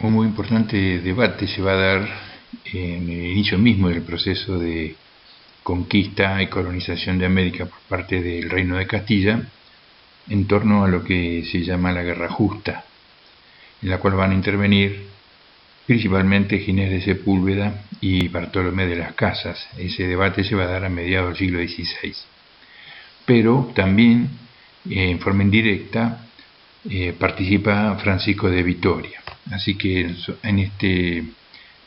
Un muy importante debate se va a dar en el inicio mismo del proceso de conquista y colonización de América por parte del Reino de Castilla en torno a lo que se llama la Guerra Justa, en la cual van a intervenir principalmente Ginés de Sepúlveda y Bartolomé de las Casas. Ese debate se va a dar a mediados del siglo XVI. Pero también, en forma indirecta, participa Francisco de Vitoria. Así que en este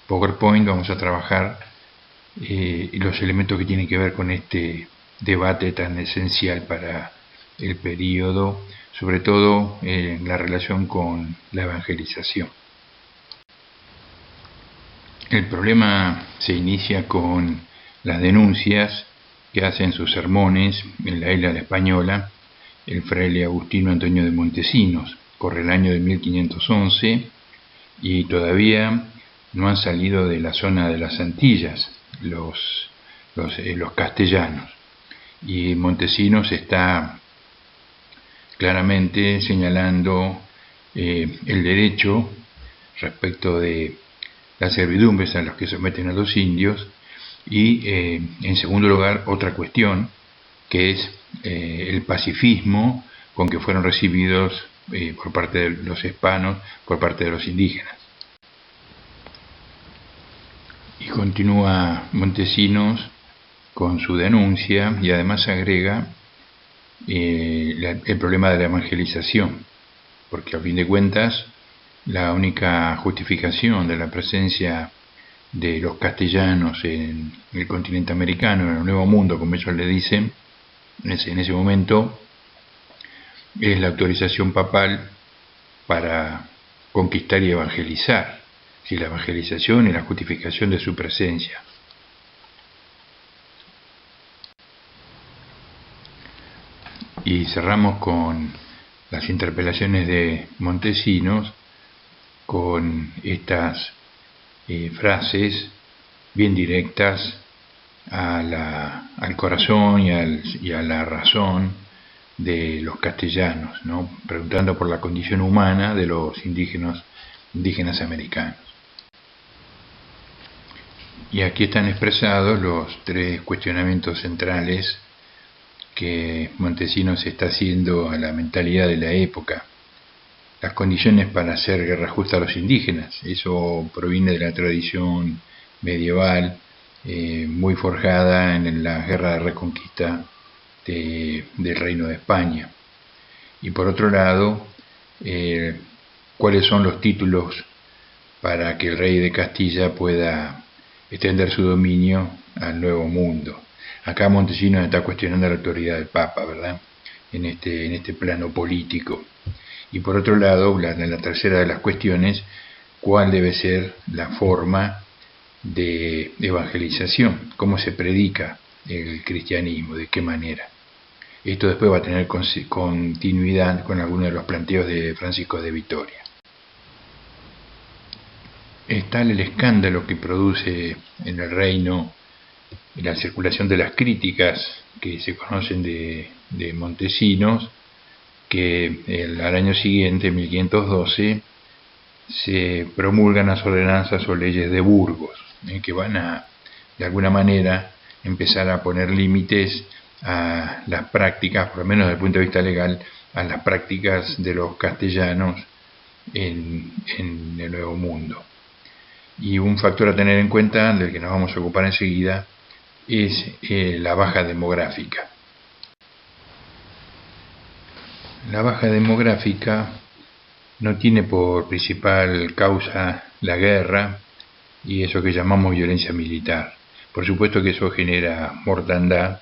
PowerPoint vamos a trabajar los elementos que tienen que ver con este debate tan esencial para el periodo, sobre todo en la relación con la evangelización. El problema se inicia con las denuncias que hacen sus sermones en la isla de la Española el fraile Agustino Antonio de Montesinos. Corre el año de 1511 y todavía no han salido de la zona de las Antillas los castellanos, y Montesinos está claramente señalando el derecho respecto de las servidumbres a las que someten a los indios y en segundo lugar otra cuestión que es el pacifismo con que fueron recibidos por parte de los hispanos, por parte de los indígenas. Y continúa Montesinos con su denuncia y además agrega el problema de la evangelización, porque a fin de cuentas la única justificación de la presencia de los castellanos en el continente americano, en el Nuevo Mundo, como ellos le dicen, en ese momento, es la autorización papal para conquistar y evangelizar, si la evangelización y la justificación de su presencia. Y cerramos con las interpelaciones de Montesinos, con estas frases bien directas al corazón y a la razón de los castellanos, ¿no? Preguntando por la condición humana de los indígenas americanos. Y aquí están expresados los tres cuestionamientos centrales que Montesinos está haciendo a la mentalidad de la época. Las condiciones para hacer guerra justa a los indígenas, eso proviene de la tradición medieval, muy forjada en la guerra de reconquista del Reino de España. Y por otro lado, cuáles son los títulos para que el rey de Castilla pueda extender su dominio al Nuevo Mundo. Acá Montesinos está cuestionando la autoridad del Papa, ¿verdad? En este plano político. Y por otro lado, la tercera de las cuestiones, ¿cuál debe ser la forma de evangelización? ¿Cómo se predica el cristianismo? ¿De qué manera? Esto después va a tener continuidad con algunos de los planteos de Francisco de Vitoria. Es tal el escándalo que produce en el reino la circulación de las críticas que se conocen de Montesinos, que al año siguiente, 1512, se promulgan las ordenanzas o leyes de Burgos, que van a, de alguna manera, empezar a poner límites a las prácticas, por lo menos desde el punto de vista legal, a las prácticas de los castellanos en el Nuevo Mundo. Y un factor a tener en cuenta, del que nos vamos a ocupar enseguida, es la baja demográfica. La baja demográfica no tiene por principal causa la guerra y eso que llamamos violencia militar. Por supuesto que eso genera mortandad,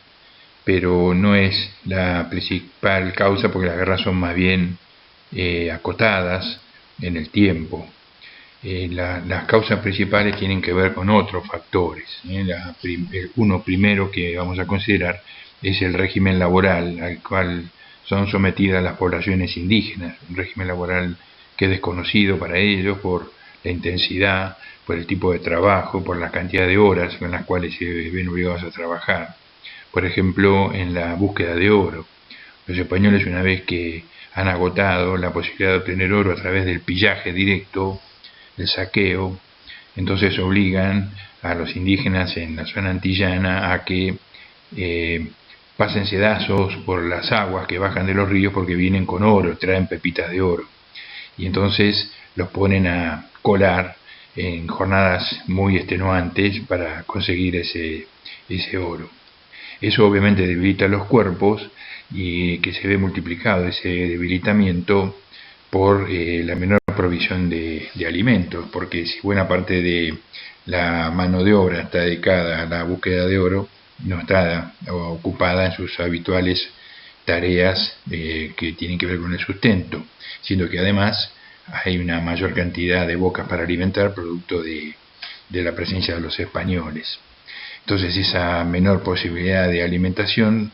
pero no es la principal causa porque las guerras son más bien acotadas en el tiempo. Las causas principales tienen que ver con otros factores. Uno primero que vamos a considerar es el régimen laboral al cual son sometidas las poblaciones indígenas, un régimen laboral que es desconocido para ellos por la intensidad, por el tipo de trabajo, por la cantidad de horas en las cuales se ven obligados a trabajar. Por ejemplo, en la búsqueda de oro. Los españoles, una vez que han agotado la posibilidad de obtener oro a través del pillaje directo, el saqueo. Entonces obligan a los indígenas en la zona antillana a que pasen sedazos por las aguas que bajan de los ríos porque vienen con oro, traen pepitas de oro. Y entonces los ponen a colar en jornadas muy extenuantes para conseguir ese oro. Eso obviamente debilita los cuerpos y que se ve multiplicado ese debilitamiento por la menor provisión de alimentos, porque si buena parte de la mano de obra está dedicada a la búsqueda de oro, no está ocupada en sus habituales tareas que tienen que ver con el sustento, siendo que además hay una mayor cantidad de bocas para alimentar producto de la presencia de los españoles. Entonces esa menor posibilidad de alimentación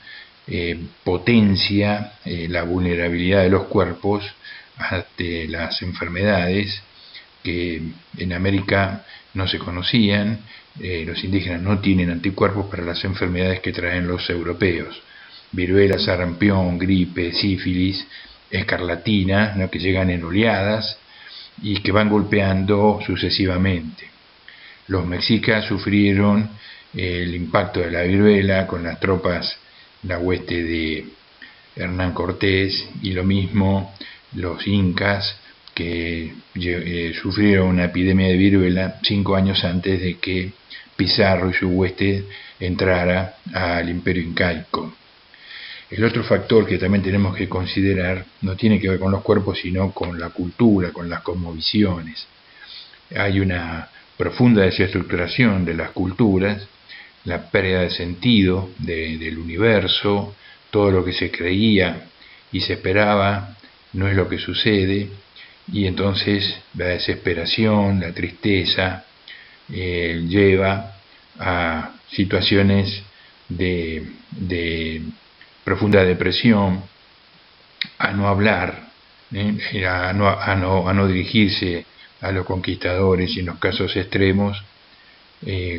potencia la vulnerabilidad de los cuerpos ante las enfermedades que en América no se conocían. Los indígenas no tienen anticuerpos para las enfermedades que traen los europeos: viruela, sarampión, gripe, sífilis, escarlatina, ¿no?, que llegan en oleadas y que van golpeando sucesivamente. Los mexicas sufrieron el impacto de la viruela con las tropas, la hueste de Hernán Cortés, y lo mismo los incas, que sufrieron una epidemia de viruela 5 años antes de que Pizarro y su hueste entrara al imperio incaico. El otro factor que también tenemos que considerar no tiene que ver con los cuerpos, sino con la cultura, con las cosmovisiones. Hay una profunda desestructuración de las culturas, la pérdida de sentido del universo, todo lo que se creía y se esperaba no es lo que sucede, y entonces la desesperación, la tristeza lleva a situaciones de profunda depresión, a no hablar, a no dirigirse a los conquistadores, y en los casos extremos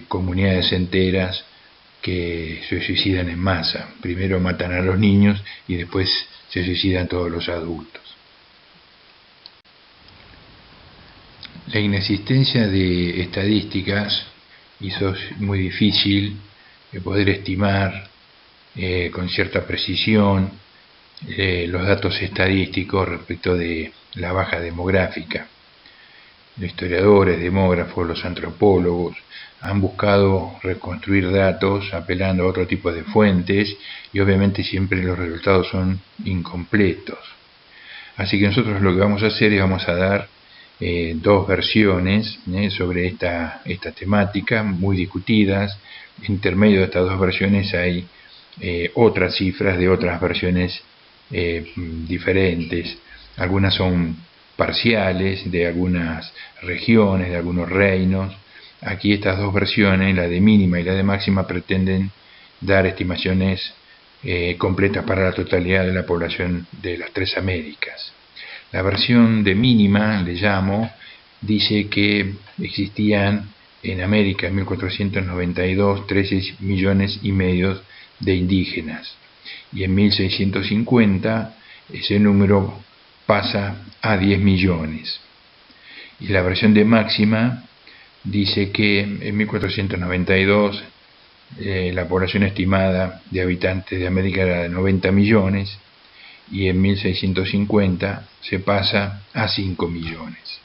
comunidades enteras que se suicidan en masa. Primero matan a los niños y después se suicidan todos los adultos. La inexistencia de estadísticas hizo muy difícil poder estimar con cierta precisión los datos estadísticos respecto de la baja demográfica. Los historiadores, demógrafos, los antropólogos han buscado reconstruir datos apelando a otro tipo de fuentes, y obviamente siempre los resultados son incompletos. Así que nosotros lo que vamos a hacer es vamos a dar dos versiones sobre esta temática, muy discutidas. Intermedio de estas dos versiones hay otras cifras de otras versiones diferentes. Algunas son parciales de algunas regiones, de algunos reinos. Aquí estas dos versiones, la de mínima y la de máxima, pretenden dar estimaciones completas para la totalidad de la población de las tres Américas. La versión de mínima, le llamo, dice que existían en América en 1492 13 millones y medio de indígenas, y en 1650 ese número pasa a 10 millones. Y la versión de máxima dice que en 1492 la población estimada de habitantes de América era de 90 millones, y en 1650 se pasa a 5 millones.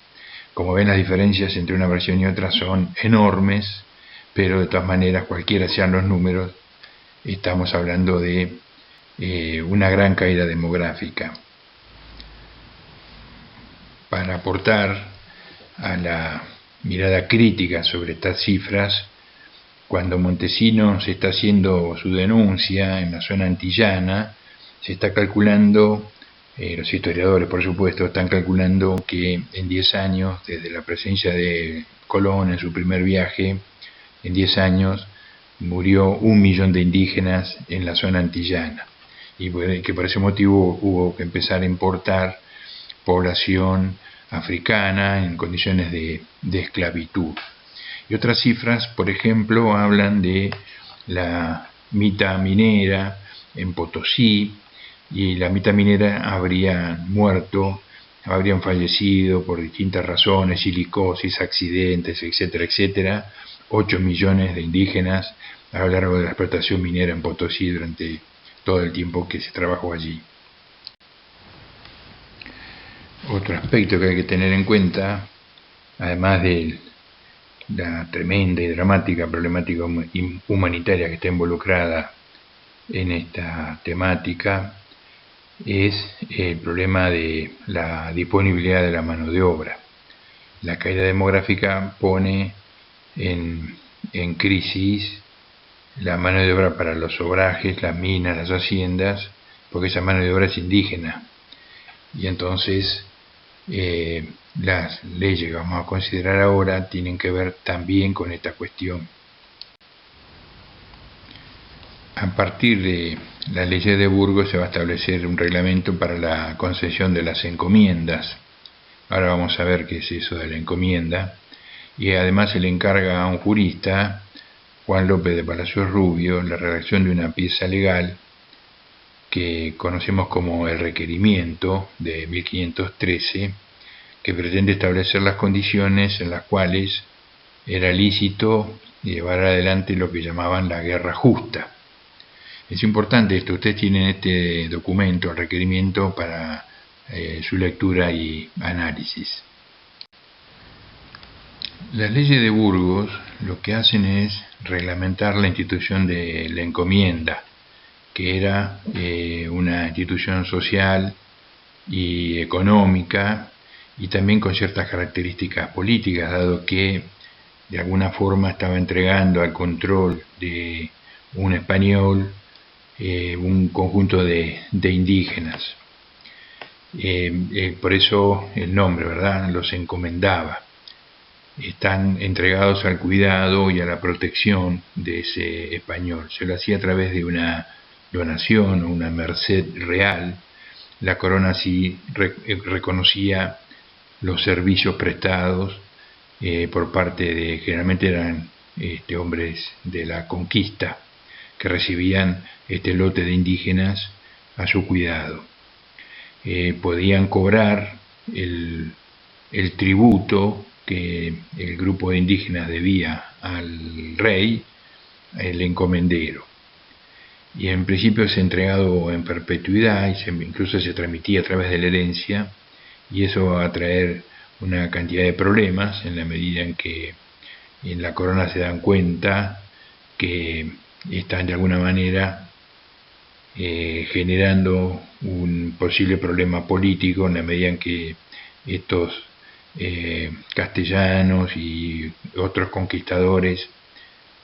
Como ven, las diferencias entre una versión y otra son enormes, pero de todas maneras, cualquiera sean los números, estamos hablando de una gran caída demográfica. Para aportar a la mirada crítica sobre estas cifras, cuando Montesinos está haciendo su denuncia en la zona antillana, se está calculando, los historiadores por supuesto están calculando que en 10 años, desde la presencia de Colón en su primer viaje, en 10 años murió 1 millón de indígenas en la zona antillana, y que por ese motivo hubo que empezar a importar población africana en condiciones de esclavitud. Y otras cifras, por ejemplo, hablan de la mita minera en Potosí, y la mita minera habría muerto habrían fallecido por distintas razones, silicosis, accidentes, etcétera, etcétera, 8 millones de indígenas a lo largo de la explotación minera en Potosí durante todo el tiempo que se trabajó allí. Otro aspecto que hay que tener en cuenta, además de la tremenda y dramática problemática humanitaria que está involucrada en esta temática, es el problema de la disponibilidad de la mano de obra. La caída demográfica pone en crisis la mano de obra para los obrajes, las minas, las haciendas, porque esa mano de obra es indígena. Y entonces las leyes que vamos a considerar ahora tienen que ver también con esta cuestión. A partir de las leyes de Burgos se va a establecer un reglamento para la concesión de las encomiendas. Ahora vamos a ver qué es eso de la encomienda. Y además se le encarga a un jurista, Juan López de Palacios Rubio, la redacción de una pieza legal que conocemos como el requerimiento de 1513, que pretende establecer las condiciones en las cuales era lícito llevar adelante lo que llamaban la guerra justa. Es importante esto, ustedes tienen este documento, el requerimiento, para su lectura y análisis. Las leyes de Burgos lo que hacen es reglamentar la institución de la encomienda, que era una institución social y económica y también con ciertas características políticas, dado que de alguna forma estaba entregando al control de un español un conjunto de indígenas. Por eso el nombre, ¿verdad?, los encomendaba. Están entregados al cuidado y a la protección de ese español. Se lo hacía a través de una donación o una merced real. La corona sí reconocía los servicios prestados por parte de, generalmente eran hombres de la conquista, que recibían este lote de indígenas a su cuidado. Podían cobrar el tributo que el grupo de indígenas debía al rey, el encomendero. Y en principio es entregado en perpetuidad y incluso se transmitía a través de la herencia, y eso va a traer una cantidad de problemas en la medida en que en la corona se dan cuenta que están de alguna manera generando un posible problema político en la medida en que estos castellanos y otros conquistadores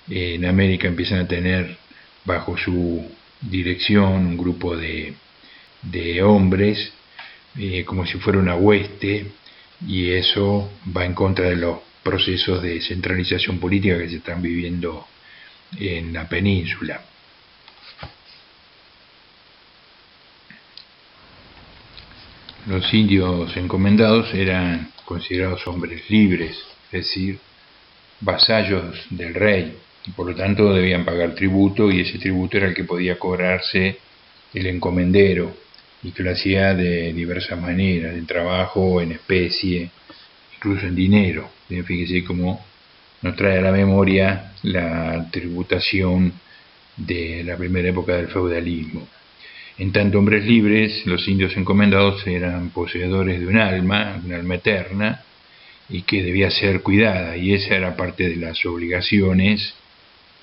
en América empiezan a tener bajo su dirección un grupo de hombres como si fuera una hueste, y eso va en contra de los procesos de centralización política que se están viviendo en la península. Los indios encomendados eran considerados hombres libres, es decir, vasallos del rey, y por lo tanto debían pagar tributo, y ese tributo era el que podía cobrarse el encomendero, y que lo hacía de diversas maneras, en trabajo, en especie, incluso en dinero. Fíjese cómo nos trae a la memoria la tributación de la primera época del feudalismo. En tanto hombres libres, los indios encomendados eran poseedores de un alma eterna, y que debía ser cuidada, y esa era parte de las obligaciones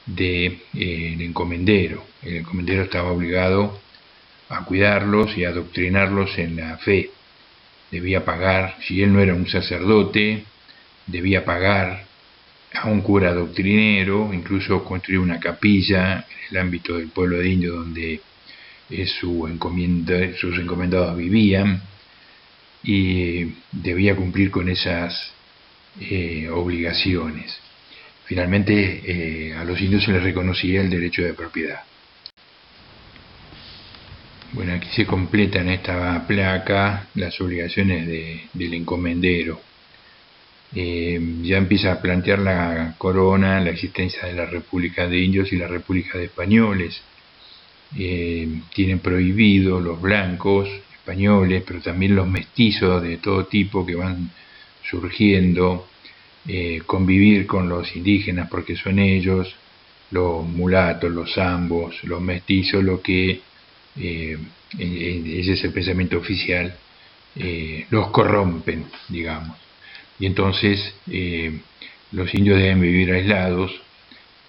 del encomendero. El encomendero estaba obligado a cuidarlos y a adoctrinarlos en la fe. Debía pagar, si él no era un sacerdote, debía pagar a un cura doctrinero, incluso construir una capilla en el ámbito del pueblo de indios donde sus encomendados vivían, y debía cumplir con esas obligaciones. Finalmente a los indios se les reconocía el derecho de propiedad. Bueno, aquí se completa en esta placa las obligaciones del encomendero. Ya empieza a plantear la corona la existencia de la República de Indios y la República de Españoles. Tienen prohibido los blancos, españoles, pero también los mestizos de todo tipo que van surgiendo, convivir con los indígenas porque son ellos, los mulatos, los zambos, los mestizos, lo que, ese es el pensamiento oficial, los corrompen, digamos. Y entonces los indios deben vivir aislados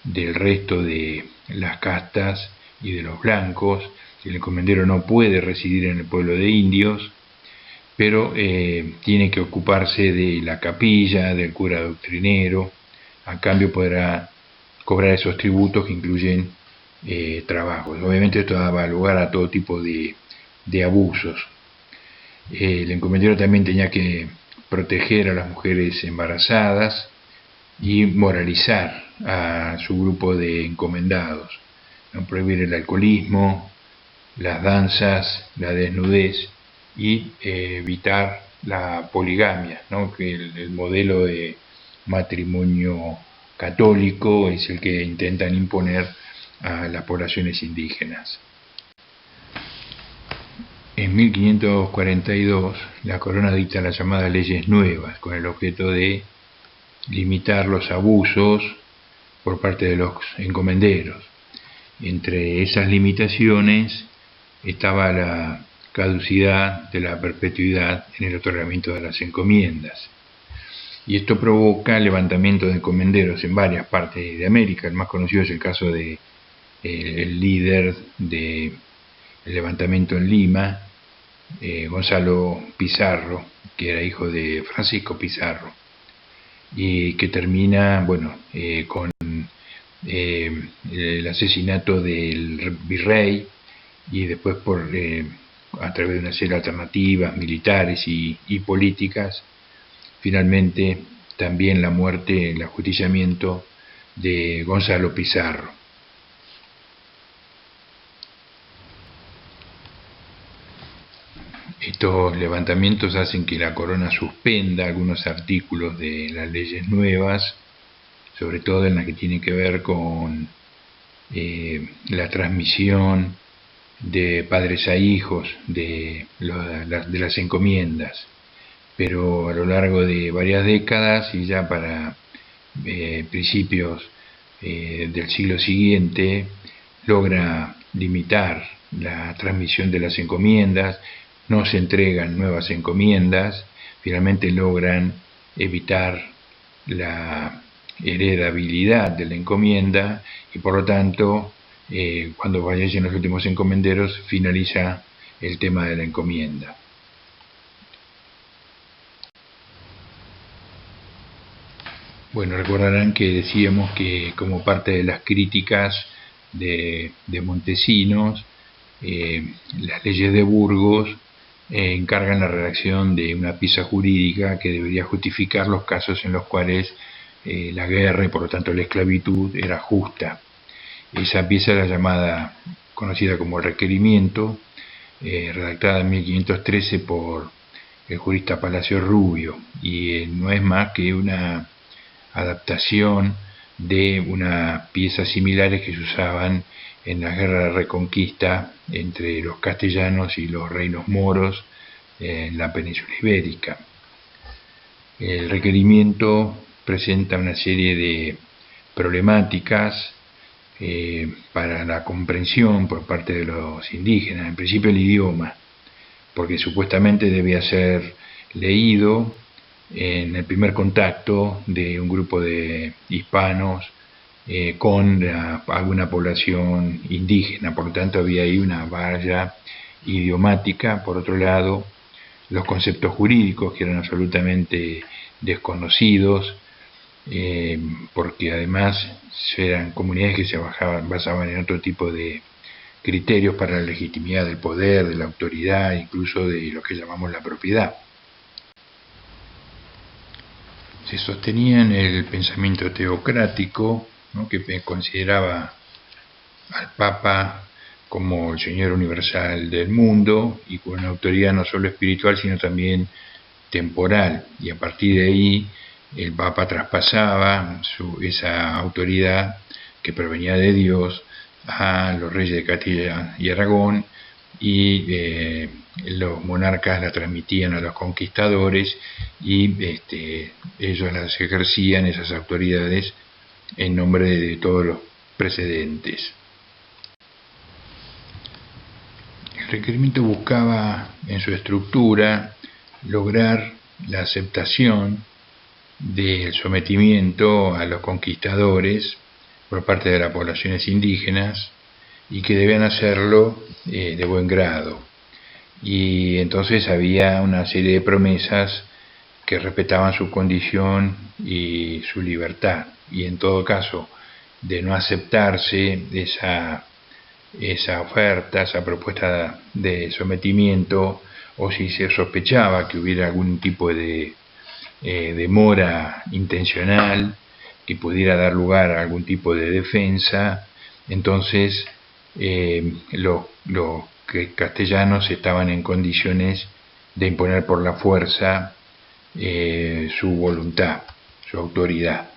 del resto de las castas y de los blancos. El encomendero no puede residir en el pueblo de indios, pero tiene que ocuparse de la capilla, del cura doctrinero. A cambio podrá cobrar esos tributos que incluyen trabajos. Obviamente esto daba lugar a todo tipo de abusos. El encomendero también tenía que proteger a las mujeres embarazadas y moralizar a su grupo de encomendados, ¿no? Prohibir el alcoholismo, las danzas, la desnudez y evitar la poligamia, ¿no? Que el modelo de matrimonio católico es el que intentan imponer a las poblaciones indígenas. En 1542 la corona dicta las llamadas leyes nuevas con el objeto de limitar los abusos por parte de los encomenderos. Entre esas limitaciones estaba la caducidad de la perpetuidad en el otorgamiento de las encomiendas. Y esto provoca el levantamiento de encomenderos en varias partes de América. El más conocido es el caso de el líder del levantamiento en Lima, Gonzalo Pizarro, que era hijo de Francisco Pizarro, y que termina, con el asesinato del virrey y después a través de una serie de alternativas militares y políticas, finalmente también la muerte, el ajusticiamiento de Gonzalo Pizarro. Estos levantamientos hacen que la corona suspenda algunos artículos de las leyes nuevas, sobre todo en las que tienen que ver con la transmisión de padres a hijos de las encomiendas, pero a lo largo de varias décadas y ya para principios del siglo siguiente logra limitar la transmisión de las encomiendas, no se entregan nuevas encomiendas, finalmente logran evitar la heredabilidad de la encomienda y por lo tanto cuando fallecen los últimos encomenderos finaliza el tema de la encomienda. Bueno, recordarán que decíamos que como parte de las críticas de Montesinos, las leyes de Burgos encargan la redacción de una pieza jurídica que debería justificar los casos en los cuales la guerra y por lo tanto la esclavitud era justa. Esa pieza era llamada, conocida como el requerimiento, redactada en 1513 por el jurista Palacio Rubio, y no es más que una adaptación de unas piezas similares que se usaban en la guerra de reconquista entre los castellanos y los reinos moros en la península ibérica. El requerimiento presenta una serie de problemáticas para la comprensión por parte de los indígenas. En principio el idioma, porque supuestamente debía ser leído en el primer contacto de un grupo de hispanos con alguna población indígena, por lo tanto había ahí una valla idiomática. Por otro lado, los conceptos jurídicos que eran absolutamente desconocidos, porque además eran comunidades que se basaban en otro tipo de criterios para la legitimidad del poder, de la autoridad, incluso de lo que llamamos la propiedad. Se sostenía en el pensamiento teocrático, ¿no?, que consideraba al Papa como el Señor universal del mundo y con una autoridad no solo espiritual sino también temporal, y a partir de ahí el Papa traspasaba esa autoridad que provenía de Dios a los reyes de Castilla y Aragón y los monarcas la transmitían a los conquistadores y ellos las ejercían, esas autoridades, en nombre de todos los precedentes. El requerimiento buscaba en su estructura lograr la aceptación del sometimiento a los conquistadores por parte de las poblaciones indígenas y que debían hacerlo de buen grado. Y entonces había una serie de promesas que respetaban su condición y su libertad, y en todo caso de no aceptarse esa oferta, esa propuesta de sometimiento, o si se sospechaba que hubiera algún tipo de demora intencional que pudiera dar lugar a algún tipo de defensa, entonces los castellanos estaban en condiciones de imponer por la fuerza su voluntad, su autoridad.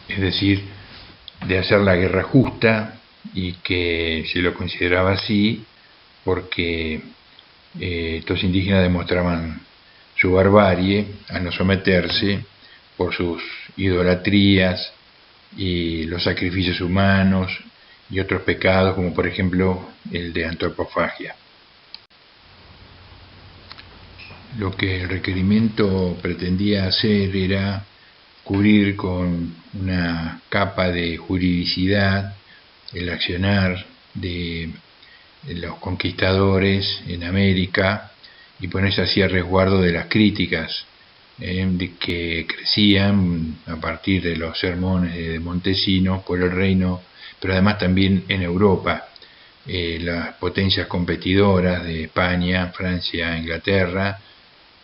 Es decir, de hacer la guerra justa, y que se lo consideraba así porque estos indígenas demostraban su barbarie al no someterse por sus idolatrías y los sacrificios humanos y otros pecados, como por ejemplo el de antropofagia. Lo que el requerimiento pretendía hacer era cubrir con una capa de juridicidad el accionar de los conquistadores en América y ponerse así a resguardo de las críticas que crecían a partir de los sermones de Montesinos por el reino, pero además también en Europa. Las potencias competidoras de España, Francia, Inglaterra,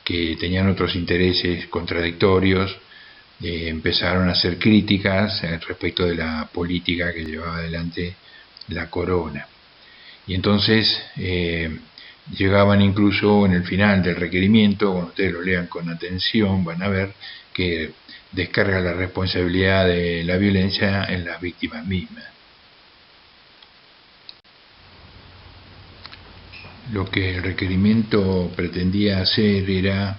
que tenían otros intereses contradictorios, empezaron a hacer críticas respecto de la política que llevaba adelante la corona. Y entonces llegaban incluso en el final del requerimiento, cuando ustedes lo lean con atención, van a ver que descarga la responsabilidad de la violencia en las víctimas mismas. Lo que el requerimiento pretendía hacer era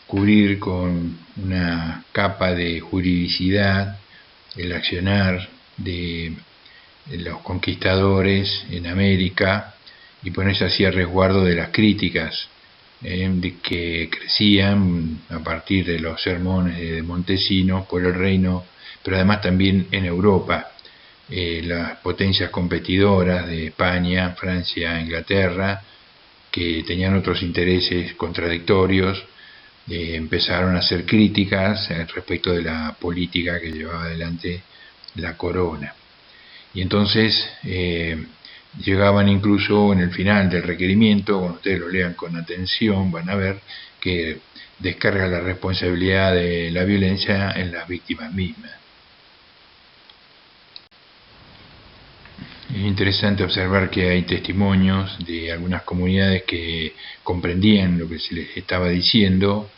cubrir con una capa de juridicidad el accionar de los conquistadores en América y ponerse así a resguardo de las críticas que crecían a partir de los sermones de Montesinos por el reino, pero además también en Europa. Las potencias competidoras de España, Francia, Inglaterra, que tenían otros intereses contradictorios, empezaron a hacer críticas respecto de la política que llevaba adelante la corona. Y entonces llegaban incluso en el final del requerimiento, cuando ustedes lo lean con atención, van a ver que descarga la responsabilidad de la violencia en las víctimas mismas. Es interesante observar que hay testimonios de algunas comunidades que comprendían lo que se les estaba diciendo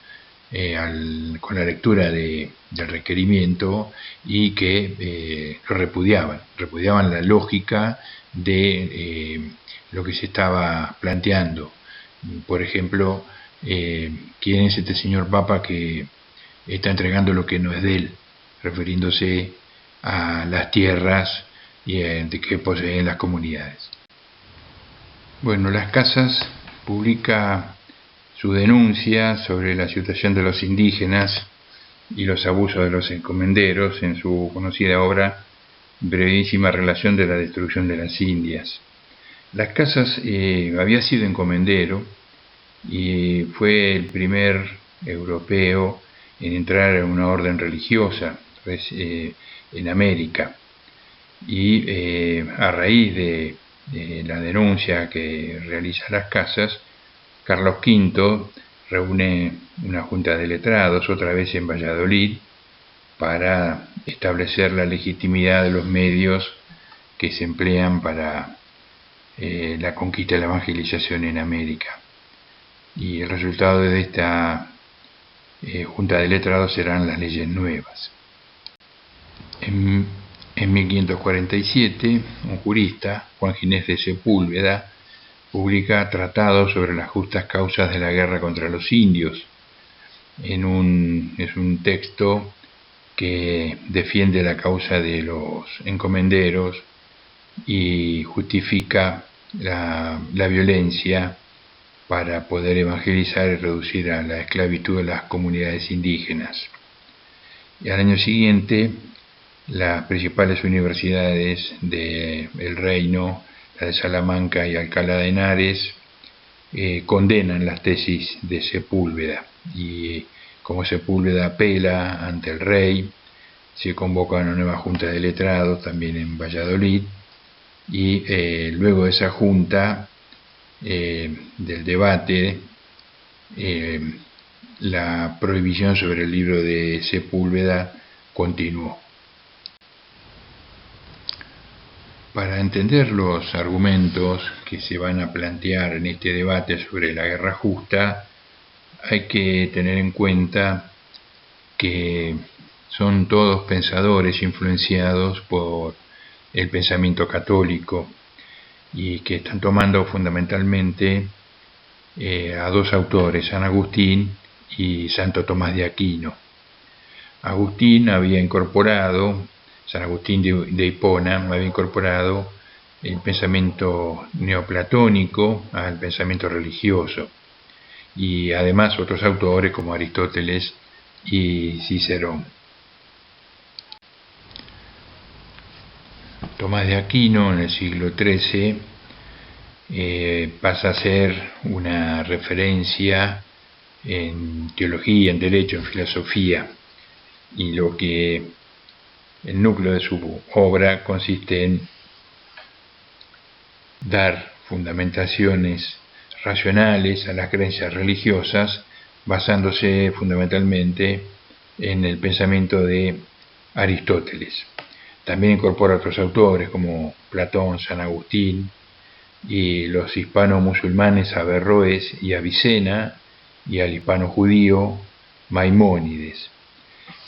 con la lectura del requerimiento, y que lo repudiaban la lógica de lo que se estaba planteando. Por ejemplo, ¿quién es este señor Papa que está entregando lo que no es de él? Refiriéndose a las tierras que poseen las comunidades. Bueno, Las Casas publica su denuncia sobre la situación de los indígenas y los abusos de los encomenderos en su conocida obra Brevísima relación de la destrucción de las Indias. Las Casas había sido encomendero y fue el primer europeo en entrar en una orden religiosa en América. Y a raíz de la denuncia que realiza Las Casas, Carlos V reúne una junta de letrados, otra vez en Valladolid, para establecer la legitimidad de los medios que se emplean para la conquista y la evangelización en América. Y el resultado de esta junta de letrados serán las leyes nuevas. En 1547, un jurista, Juan Ginés de Sepúlveda, publica tratados sobre las justas causas de la guerra contra los indios. Es un texto que defiende la causa de los encomenderos y justifica la violencia para poder evangelizar y reducir a la esclavitud de las comunidades indígenas. Y al año siguiente, las principales universidades del reino, la de Salamanca y Alcalá de Henares, condenan las tesis de Sepúlveda, y como Sepúlveda apela ante el rey, se convoca una nueva junta de letrados también en Valladolid, y luego de esa junta, del debate, la prohibición sobre el libro de Sepúlveda continuó. Para entender los argumentos que se van a plantear en este debate sobre la guerra justa, hay que tener en cuenta que son todos pensadores influenciados por el pensamiento católico y que están tomando fundamentalmente a dos autores, San Agustín y Santo Tomás de Aquino. San Agustín de Hipona había incorporado el pensamiento neoplatónico al pensamiento religioso, y además otros autores como Aristóteles y Cicerón. Tomás de Aquino en el siglo XIII pasa a ser una referencia en teología, en derecho, en filosofía, y el núcleo de su obra consiste en dar fundamentaciones racionales a las creencias religiosas, basándose fundamentalmente en el pensamiento de Aristóteles. También incorpora otros autores como Platón, San Agustín, y los hispano-musulmanes Averroes y Avicena, y al hispano-judío Maimónides,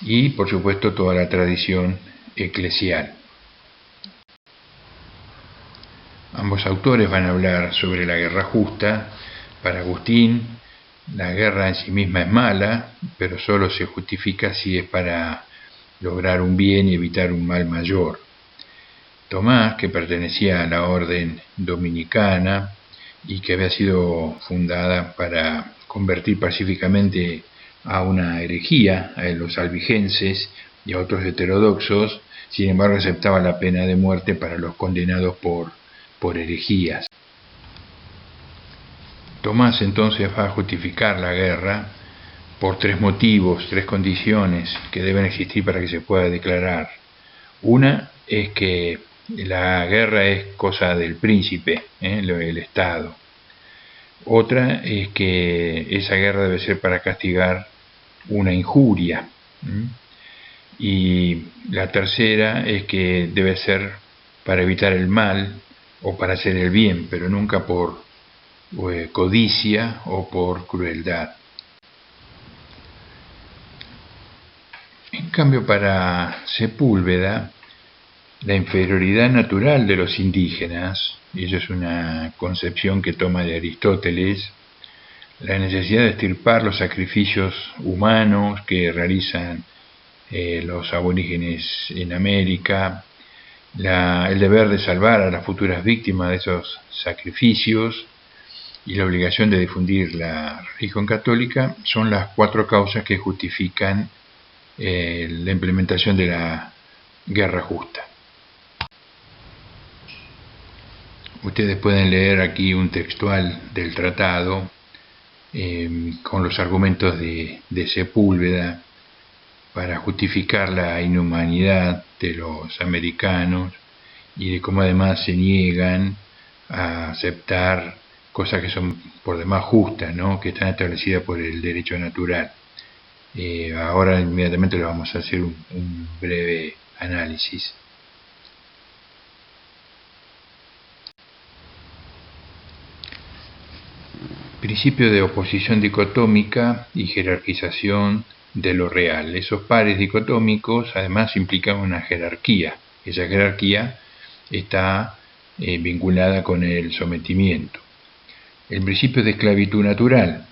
y por supuesto toda la tradición eclesial. Ambos autores van a hablar sobre la guerra justa. Para Agustín, la guerra en sí misma es mala, pero solo se justifica si es para lograr un bien y evitar un mal mayor. Tomás, que pertenecía a la orden dominicana y que había sido fundada para convertir pacíficamente a una herejía a los albigenses y a otros heterodoxos, sin embargo aceptaba la pena de muerte para los condenados por herejías. Tomás entonces va a justificar la guerra por tres motivos, tres condiciones que deben existir para que se pueda declarar. Una es que la guerra es cosa del príncipe, el Estado. Otra es que esa guerra debe ser para castigar una injuria. Y la tercera es que debe ser para evitar el mal o para hacer el bien, pero nunca por codicia o por crueldad. En cambio, para Sepúlveda, la inferioridad natural de los indígenas, y eso es una concepción que toma de Aristóteles, la necesidad de extirpar los sacrificios humanos que realizan los aborígenes en América, el deber de salvar a las futuras víctimas de esos sacrificios y la obligación de difundir la religión católica son las cuatro causas que justifican la implementación de la guerra justa. Ustedes pueden leer aquí un textual del tratado con los argumentos de Sepúlveda para justificar la inhumanidad de los americanos y de cómo además se niegan a aceptar cosas que son por demás justas, ¿no?, que están establecidas por el derecho natural. Ahora inmediatamente le vamos a hacer un breve análisis. Principio de oposición dicotómica y jerarquización de lo real. Esos pares dicotómicos además implican una jerarquía. Esa jerarquía está vinculada con el sometimiento. el principio de esclavitud natural.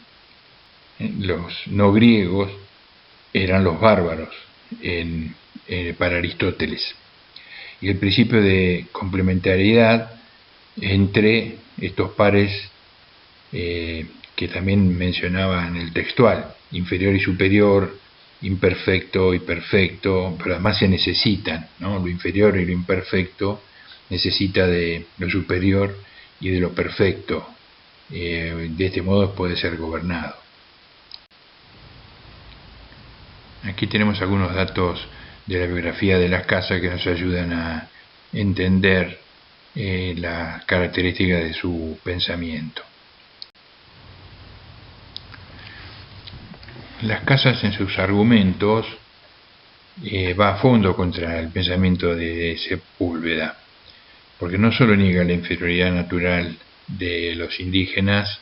Los no griegos eran los bárbaros para Aristóteles. Y el principio de complementariedad entre estos pares que también mencionaba en el textual, inferior y superior, imperfecto y perfecto, pero además se necesitan, ¿no? Lo inferior y lo imperfecto necesita de lo superior y de lo perfecto. De este modo puede ser gobernado. Aquí tenemos algunos datos de la biografía de Las Casas que nos ayudan a entender las características de su pensamiento. Las Casas en sus argumentos va a fondo contra el pensamiento de Sepúlveda, porque no solo niega la inferioridad natural de los indígenas,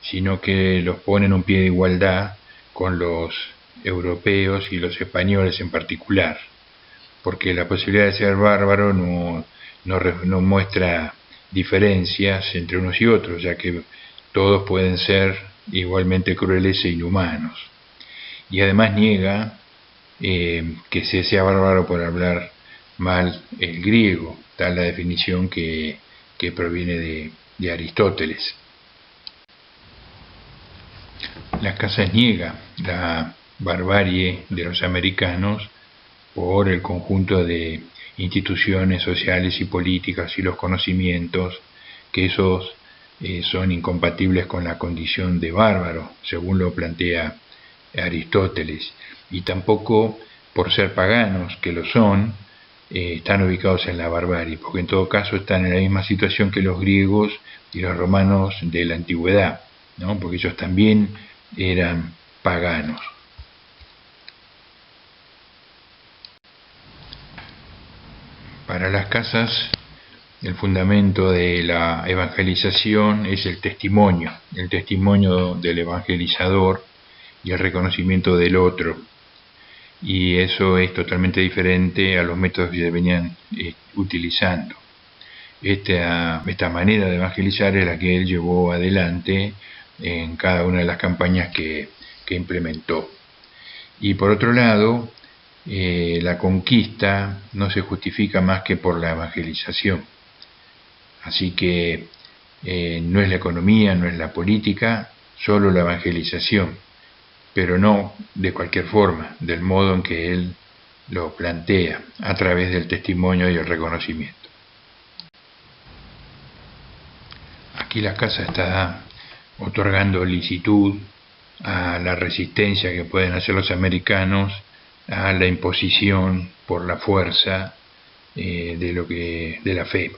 sino que los pone en un pie de igualdad con los europeos y los españoles en particular, porque la posibilidad de ser bárbaro no muestra diferencias entre unos y otros, ya que todos pueden ser igualmente crueles e inhumanos. Y además niega que se sea bárbaro por hablar mal el griego, tal la definición que proviene de Aristóteles. Las Casas niega la barbarie de los americanos por el conjunto de instituciones sociales y políticas y los conocimientos, que esos son incompatibles con la condición de bárbaro, según lo plantea Aristóteles, y tampoco por ser paganos, que lo son, están ubicados en la barbarie, porque en todo caso están en la misma situación que los griegos y los romanos de la antigüedad, ¿no? Porque ellos también eran paganos. Para Las Casas, el fundamento de la evangelización es el testimonio del evangelizador y el reconocimiento del otro. Y eso es totalmente diferente a los métodos que se venían utilizando. Esta manera de evangelizar es la que él llevó adelante en cada una de las campañas que implementó. Y por otro lado, la conquista no se justifica más que por la evangelización. Así que no es la economía, no es la política, solo la evangelización, pero no de cualquier forma, del modo en que él lo plantea, a través del testimonio y el reconocimiento. Aquí Las Casas está otorgando licitud a la resistencia que pueden hacer los americanos a la imposición por la fuerza de la fe.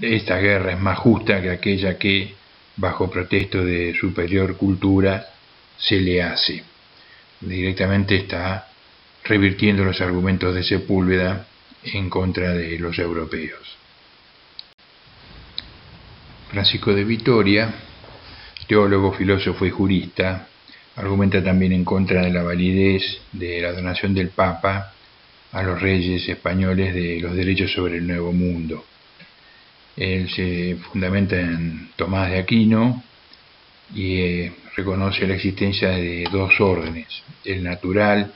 Esta guerra es más justa que aquella que, bajo pretexto de superior cultura, se le hace. Directamente está revirtiendo los argumentos de Sepúlveda en contra de los europeos. Francisco de Vitoria, teólogo, filósofo y jurista, argumenta también en contra de la validez de la donación del Papa a los reyes españoles de los derechos sobre el Nuevo Mundo. Él se fundamenta en Tomás de Aquino y reconoce la existencia de dos órdenes, el natural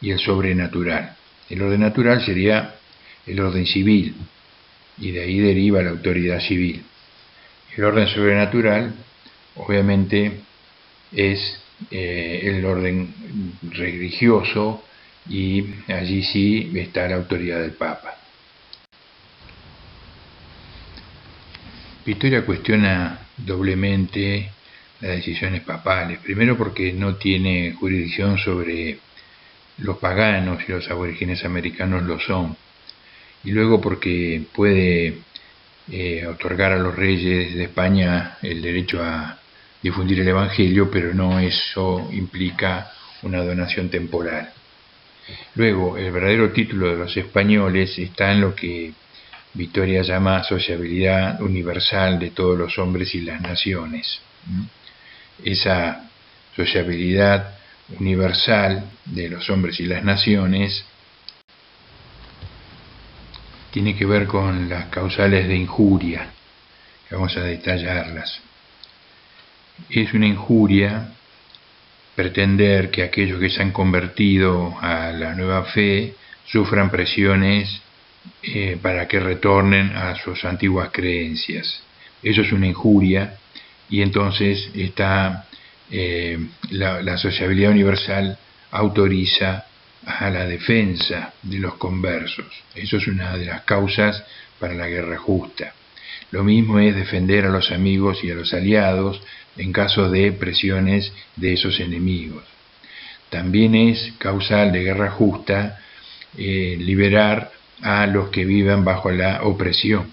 y el sobrenatural. El orden natural sería el orden civil, y de ahí deriva la autoridad civil. El orden sobrenatural, obviamente, es el orden religioso, y allí sí está la autoridad del Papa. Vitoria cuestiona doblemente las decisiones papales, primero porque no tiene jurisdicción sobre los paganos y los aborígenes americanos lo son, y luego porque puede otorgar a los reyes de España el derecho a difundir el Evangelio, pero no eso implica una donación temporal. Luego, el verdadero título de los españoles está en lo que Vitoria llama sociabilidad universal de todos los hombres y las naciones. Esa sociabilidad universal de los hombres y las naciones tiene que ver con las causales de injuria. Vamos a detallarlas. Es una injuria pretender que aquellos que se han convertido a la nueva fe sufran presiones para que retornen a sus antiguas creencias. Eso es una injuria, y entonces la sociabilidad universal autoriza a la defensa de los conversos. Eso es una de las causas para la guerra justa. Lo mismo es defender a los amigos y a los aliados en caso de presiones de esos enemigos. También es causal de guerra justa liberar a los que vivan bajo la opresión.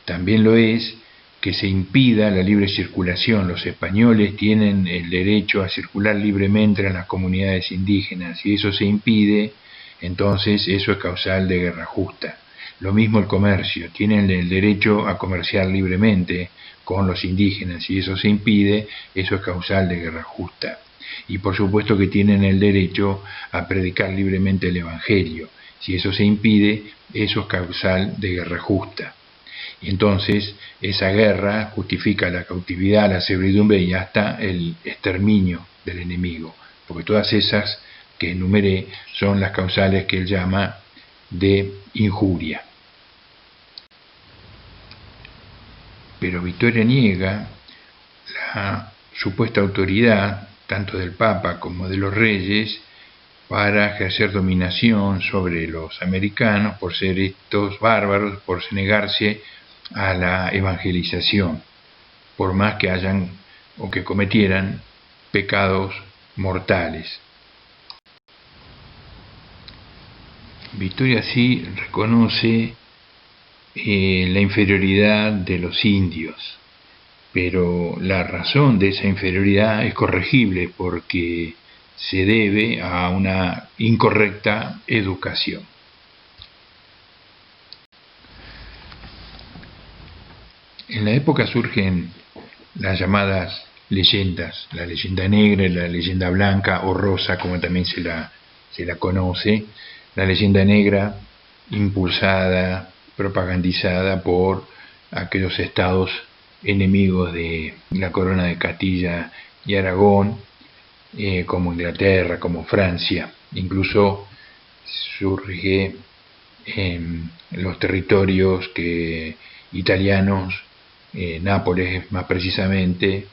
También lo es que se impida la libre circulación. Los españoles tienen el derecho a circular libremente en las comunidades indígenas. Si eso se impide, entonces eso es causal de guerra justa. Lo mismo el comercio, tienen el derecho a comerciar libremente con los indígenas. Si eso se impide, eso es causal de guerra justa. Y por supuesto que tienen el derecho a predicar libremente el Evangelio. Si eso se impide, eso es causal de guerra justa. Y entonces esa guerra justifica la cautividad, la servidumbre y hasta el exterminio del enemigo, porque todas esas que enumeré son las causales que él llama de injuria. Pero Victoria niega la supuesta autoridad tanto del Papa como de los reyes para ejercer dominación sobre los americanos por ser estos bárbaros, por negarse a la evangelización, por más que hayan o que cometieran pecados mortales. Victoria sí reconoce la inferioridad de los indios, pero la razón de esa inferioridad es corregible porque se debe a una incorrecta educación. En la época surgen las llamadas leyendas, la leyenda negra, la leyenda blanca o rosa, como también se la conoce. La leyenda negra, impulsada, propagandizada por aquellos estados enemigos de la corona de Castilla y Aragón, como Inglaterra, como Francia. Incluso surge en los territorios italianos, Nápoles más precisamente,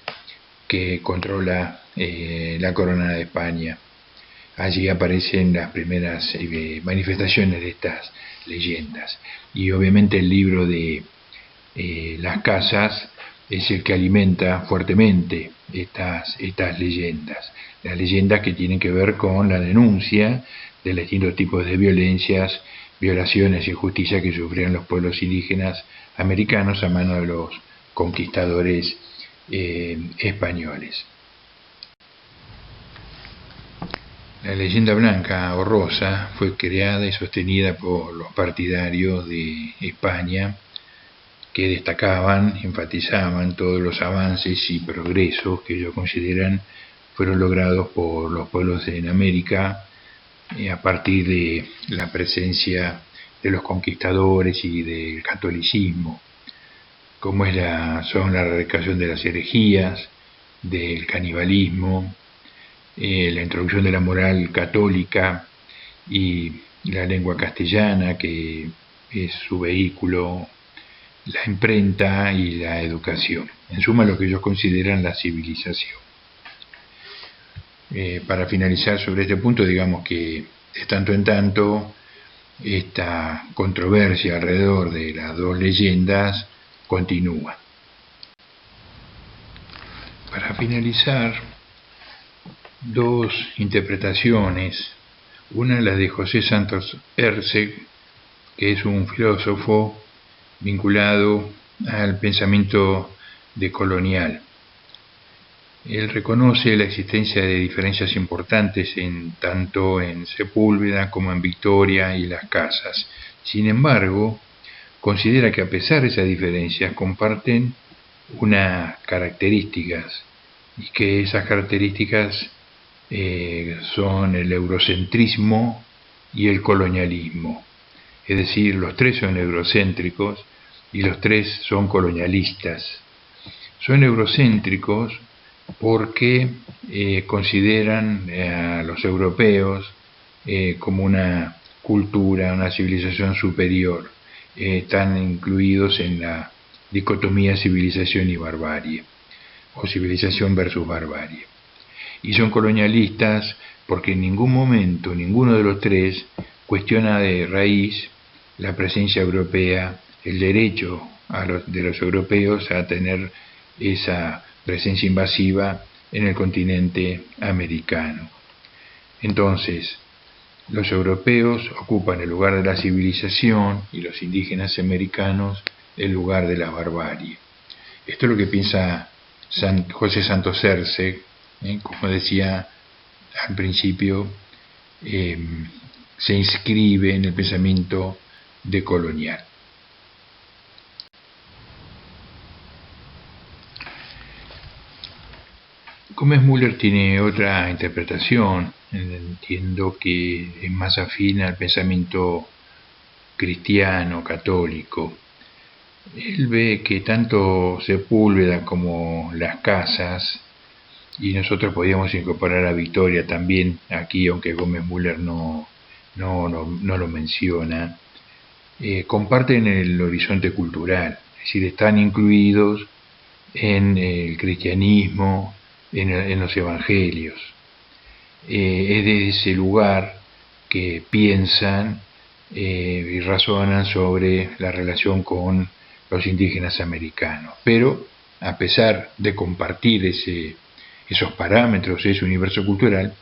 que controla la corona de España. Allí aparecen las primeras manifestaciones de estas leyendas. Y obviamente el libro de Las Casas es el que alimenta fuertemente estas leyendas. Las leyendas que tienen que ver con la denuncia de los distintos tipos de violencias, violaciones y injusticias que sufrían los pueblos indígenas americanos a mano de los conquistadores españoles. La leyenda blanca o rosa fue creada y sostenida por los partidarios de España, que destacaban, enfatizaban todos los avances y progresos que ellos consideran fueron logrados por los pueblos en América a partir de la presencia de los conquistadores y del catolicismo, como son la erradicación de las herejías, del canibalismo, la introducción de la moral católica y la lengua castellana, que es su vehículo, la imprenta y la educación. En suma, lo que ellos consideran la civilización. Para finalizar sobre este punto, digamos que de tanto en tanto esta controversia alrededor de las dos leyendas continúa. Para finalizar, dos interpretaciones. Una, la de José Santos Erceg, que es un filósofo vinculado al pensamiento decolonial. Él reconoce la existencia de diferencias importantes tanto en Sepúlveda como en Victoria y Las Casas. Sin embargo, considera que a pesar de esas diferencias comparten unas características, y que esas características son el eurocentrismo y el colonialismo. Es decir, los tres son eurocéntricos y los tres son colonialistas. Son eurocéntricos porque consideran a los europeos como una cultura, una civilización superior. Están incluidos en la dicotomía civilización y barbarie, o civilización versus barbarie. Y son colonialistas porque en ningún momento ninguno de los tres cuestiona de raíz la presencia europea, el derecho de los europeos a tener esa presencia invasiva en el continente americano. Entonces, los europeos ocupan el lugar de la civilización y los indígenas americanos el lugar de la barbarie. Esto es lo que piensa José Santos Cersek, como decía al principio, se inscribe en el pensamiento decolonial. Gómez Müller tiene otra interpretación, entiendo que es más afín al pensamiento cristiano, católico. Él ve que tanto Sepúlveda como Las Casas, y nosotros podíamos incorporar a Victoria también aquí, aunque Gómez Müller no lo menciona, comparten el horizonte cultural, es decir, están incluidos en el cristianismo, en los evangelios. Es de ese lugar que piensan y razonan sobre la relación con los indígenas americanos. Pero, a pesar de compartir esos parámetros, ese universo cultural,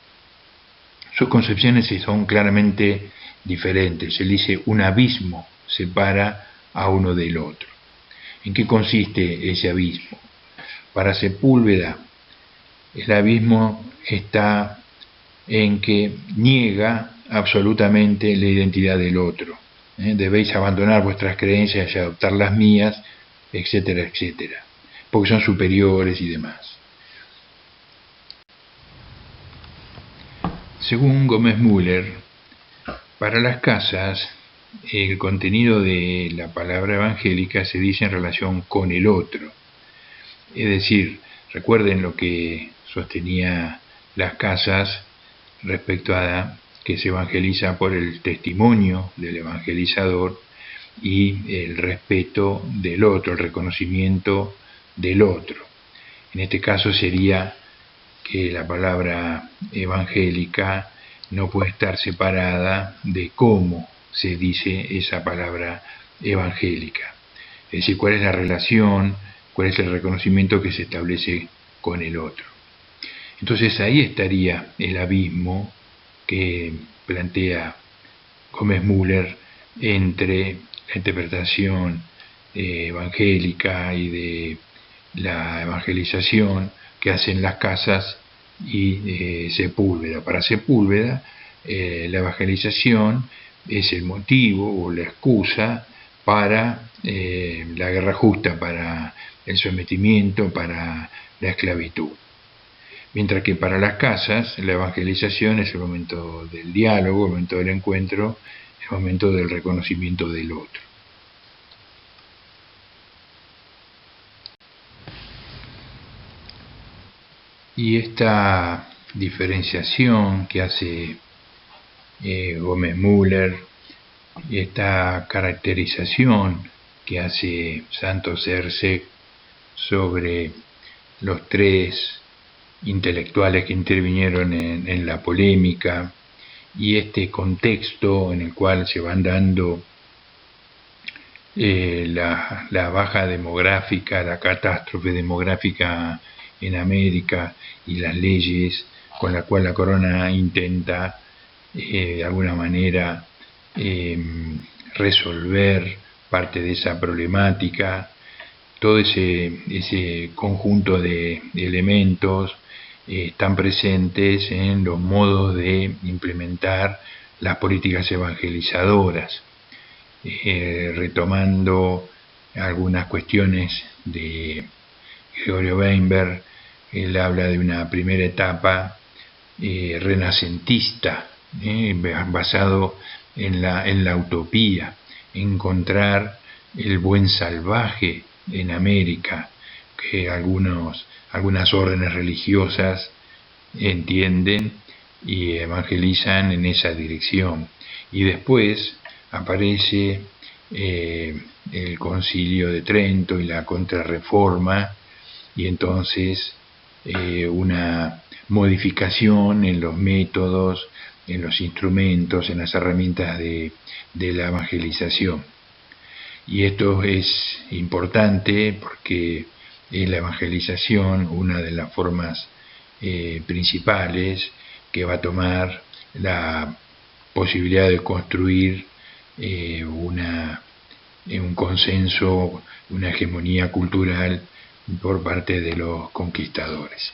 sus concepciones son claramente diferentes. Él dice, un abismo separa a uno del otro. ¿En qué consiste ese abismo? Para Sepúlveda, el abismo está en que niega absolutamente la identidad del otro. Debéis abandonar vuestras creencias y adoptar las mías, etcétera, etcétera, porque son superiores y demás. Según Gómez Müller, para Las Casas, el contenido de la palabra evangélica se dice en relación con el otro. Es decir, recuerden lo que sostenía Las Casas respecto a que se evangeliza por el testimonio del evangelizador y el respeto del otro, el reconocimiento del otro. En este caso sería que la palabra evangélica no puede estar separada de cómo se dice esa palabra evangélica. Es decir, cuál es la relación, cuál es el reconocimiento que se establece con el otro. Entonces ahí estaría el abismo que plantea Gómez Müller entre la interpretación evangélica y de la evangelización que hacen Las Casas y Sepúlveda. Para Sepúlveda, la evangelización es el motivo o la excusa para la guerra justa, para el sometimiento, para la esclavitud. Mientras que para Las Casas, la evangelización es el momento del diálogo, el momento del encuentro, el momento del reconocimiento del otro. Y esta diferenciación que hace Gómez Müller, y esta caracterización que hace Santos Cersek sobre los tres intelectuales que intervinieron en la polémica, y este contexto en el cual se van dando la baja demográfica, la catástrofe demográfica en América y las leyes con las cuales la corona intenta de alguna manera resolver parte de esa problemática. Todo ese conjunto de elementos están presentes en los modos de implementar las políticas evangelizadoras, retomando algunas cuestiones de Gregorio Weinberg. Él habla de una primera etapa renacentista, basado en la utopía, encontrar el buen salvaje en América, que algunas órdenes religiosas entienden y evangelizan en esa dirección. Y después aparece el Concilio de Trento y la Contrarreforma, y entonces una modificación en los métodos, en los instrumentos, en las herramientas de la evangelización. Y esto es importante porque es la evangelización una de las formas principales que va a tomar la posibilidad de construir un consenso, una hegemonía cultural por parte de los conquistadores.